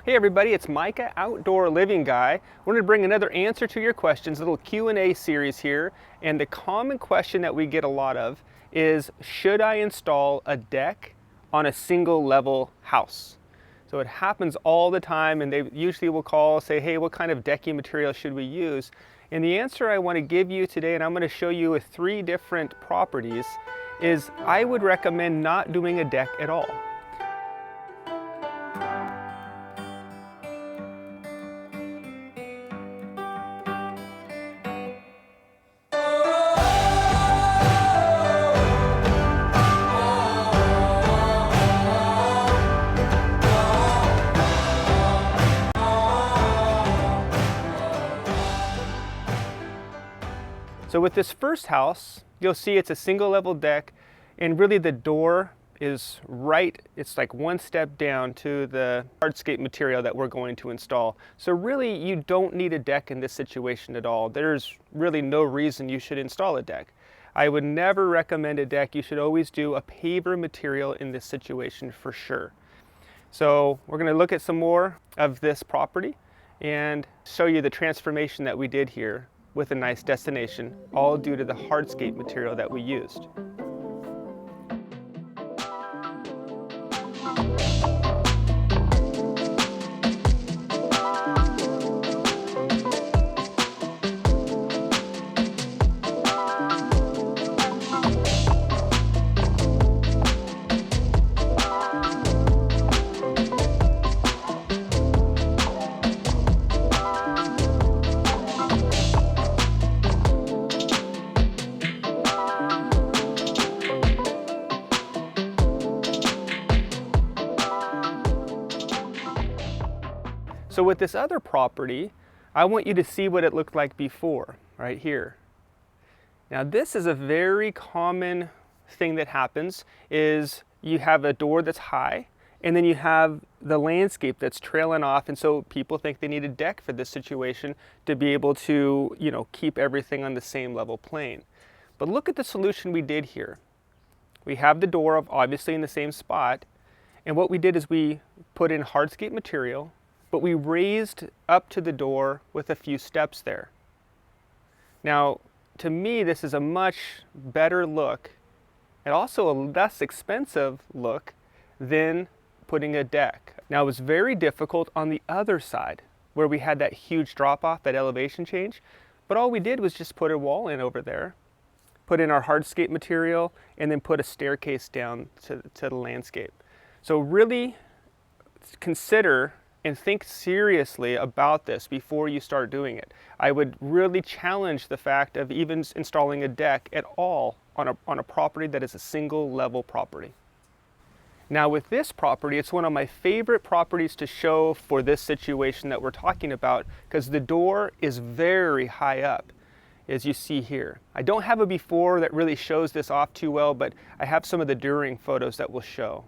Hey everybody, it's Micah, Outdoor Living Guy. We're going to bring another answer to your questions, a little Q&A series here. And the common question that we get a lot of is, should I install a deck on a single level house? So it happens all the time, and they usually will call, say, hey, what kind of decking material should we use? And the answer I want to give you today, and I'm going to show you with 3 different properties, is I would recommend not doing a deck at all. So with this first house, you'll see it's a single level deck, and really the door is right, it's like one step down to the hardscape material that we're going to install. So really you don't need a deck in this situation at all. There's really no reason you should install a deck. I would never recommend a deck. You should always do a paver material in this situation for sure. So we're going to look at some more of this property and show you the transformation that we did here with a nice destination, all due to the hardscape material that we used. So with this other property, I want you to see what it looked like before, right here. Now this is a very common thing that happens, is you have a door that's high, and then you have the landscape that's trailing off, and so people think they need a deck for this situation to be able to, keep everything on the same level plane. But look at the solution we did here. We have the door obviously in the same spot, and what we did is we put in hardscape material, but we raised up to the door with a few steps there. Now, to me, this is a much better look and also a less expensive look than putting a deck. Now, it was very difficult on the other side where we had that huge drop off, that elevation change, but all we did was just put a wall in over there, put in our hardscape material, and then put a staircase down to the landscape. So really consider and think seriously about this before you start doing it. I would really challenge the fact of even installing a deck at all on a property that is a single level property. Now with this property, it's one of my favorite properties to show for this situation that we're talking about, because the door is very high up, as you see here. I don't have a before that really shows this off too well, but I have some of the during photos that will show.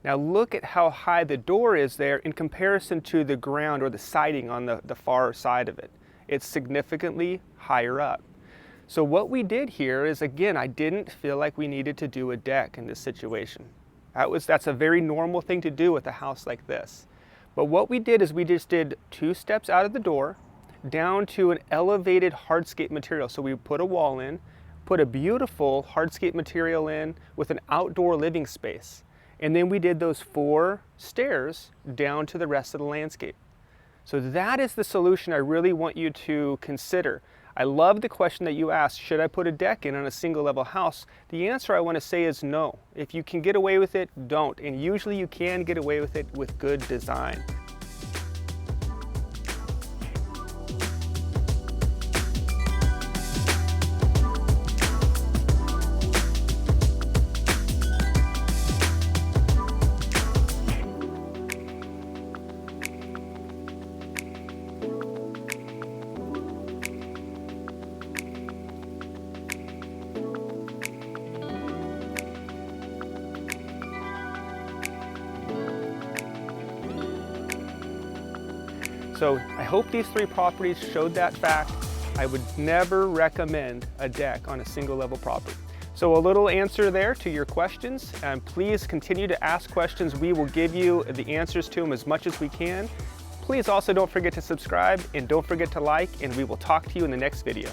Now look at how high the door is there in comparison to the ground or the siding on the far side of it. It's significantly higher up. So what we did here is, again, I didn't feel like we needed to do a deck in this situation. That's a very normal thing to do with a house like this. But what we did is we just did 2 steps out of the door down to an elevated hardscape material. So we put a wall in, put a beautiful hardscape material in with an outdoor living space. And then we did those 4 stairs down to the rest of the landscape. So that is the solution I really want you to consider. I love the question that you asked, should I put a deck in on a single level house? The answer I want to say is no. If you can get away with it, don't. And usually you can get away with it with good design. So I hope these 3 properties showed that fact. I would never recommend a deck on a single level property. So a little answer there to your questions, and please continue to ask questions. We will give you the answers to them as much as we can. Please also don't forget to subscribe and don't forget to like, and we will talk to you in the next video.